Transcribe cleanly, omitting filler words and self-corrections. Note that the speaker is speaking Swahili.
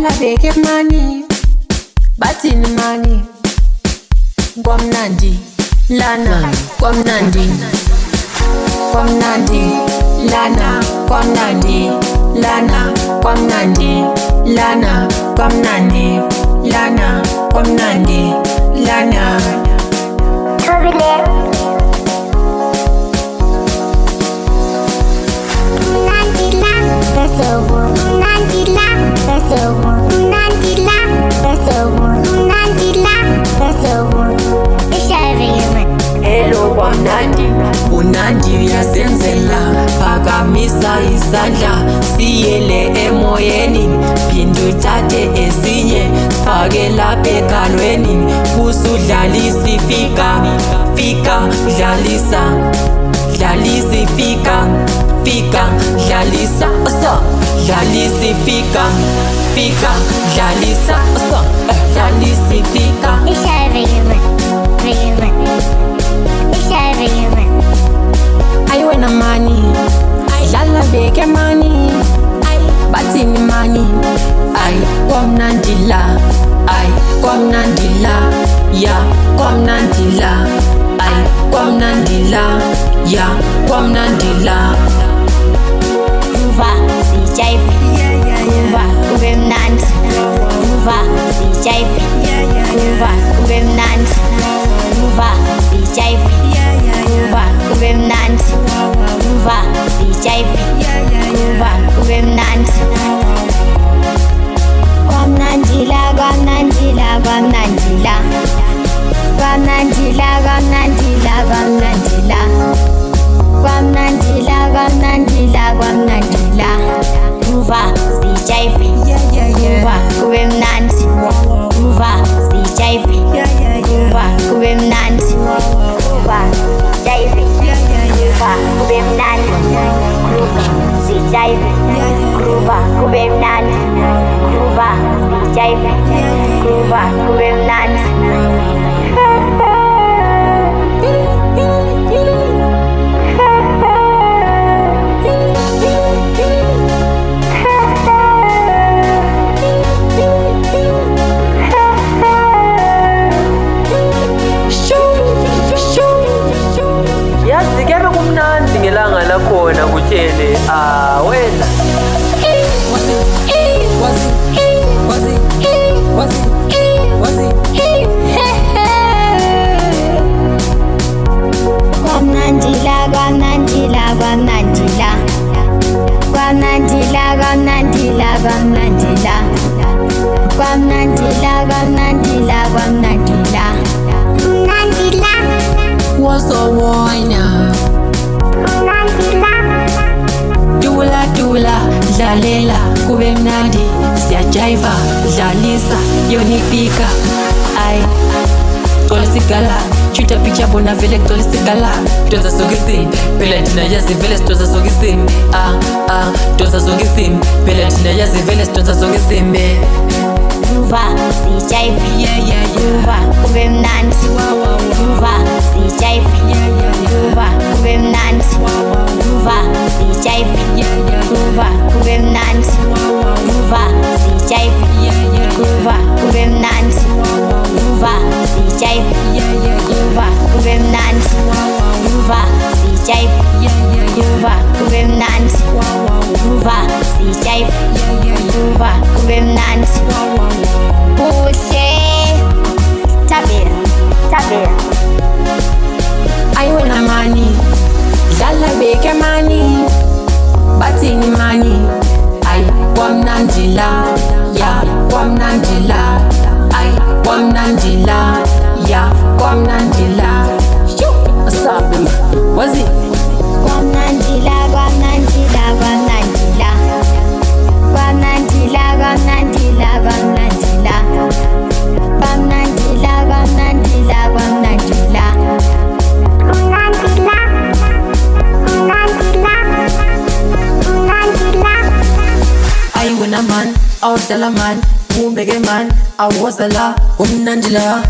dlala beke mani bathini mani kwamnandi lana kwamnandi kwamnandi lana kwamnandi lana kwamnandi lana kwamnandi lana kwamnandi lana Hello kwamnandi, unandi uyasenzela, phakamisa izandla siyele emoyeni, phinda uthathe esinye fake lapha egalweni, kusudlalisa fika dlalisa dlalisa fika dlalisa dlalisa fika dlalisa dlalisa fika. Ayi wena mani dlala beke mani bathini mani ayi kwamnandi la ayi kwamnandi la ya kwamnandi la ayi kwamnandi la ya kwamnandi la. Groova sijive, groova kube mnandi, groova sijive, groova kube mnandi, groova sijive, groova kube mnandi, groova sijive, groova kube mnandi. Kwamnandila kwamnandila kwamnandila kwamnandila kwamnandila kwamnandila kwamnandila kwamnandila kwamnandila. Groova sijive, groova kube mnandi, groova sijive, groova kube mnandi, groova sijive, groova kube mnandi, groova sijive, groova kube mnandi, groova sijive, groova kube mnandi. Yazi kebe kumnandi ngelanga lakhona kutshele wena Kwamnandila kwamnandila kwamnandila kwamnandila kwamnandila kwamnandila kwamnandila kwamnandila kwamnandila mnandila Wozowonya dula dlalela kube mnandi, siyajiva dlalisa yonifika ay gcola sigala chuta picha bona vele gcola sigala donsa sokisini phela thina yazi vele sidonsa sokisini donsa sokisini phela thina yazi vele sidonsa sokisini. Groova sijive, groova kube mnandi, groova sijive, groova kube mnandi, groova sijive, groova kube mnandi, groova sijive, groova kube mnandi, groova sijive, groova kube mnandi, groova sijive, groova kube mnandi, groova sijive, groova kube mnandi. Kuhle tabela Ayi wena mani dlala beke mani bathini mani ayi kwamnandi la ya kwamnandi la ayi kwamnandi la ya kwamnandi la. Asabi wazi kwamnandila kwamnandila kwamnandila kwamnandila kwamnandila kwamnandila kwamnandila kwamnandila kwamnandila ayi wena man awudlala man ubeke man awuzala umnandi la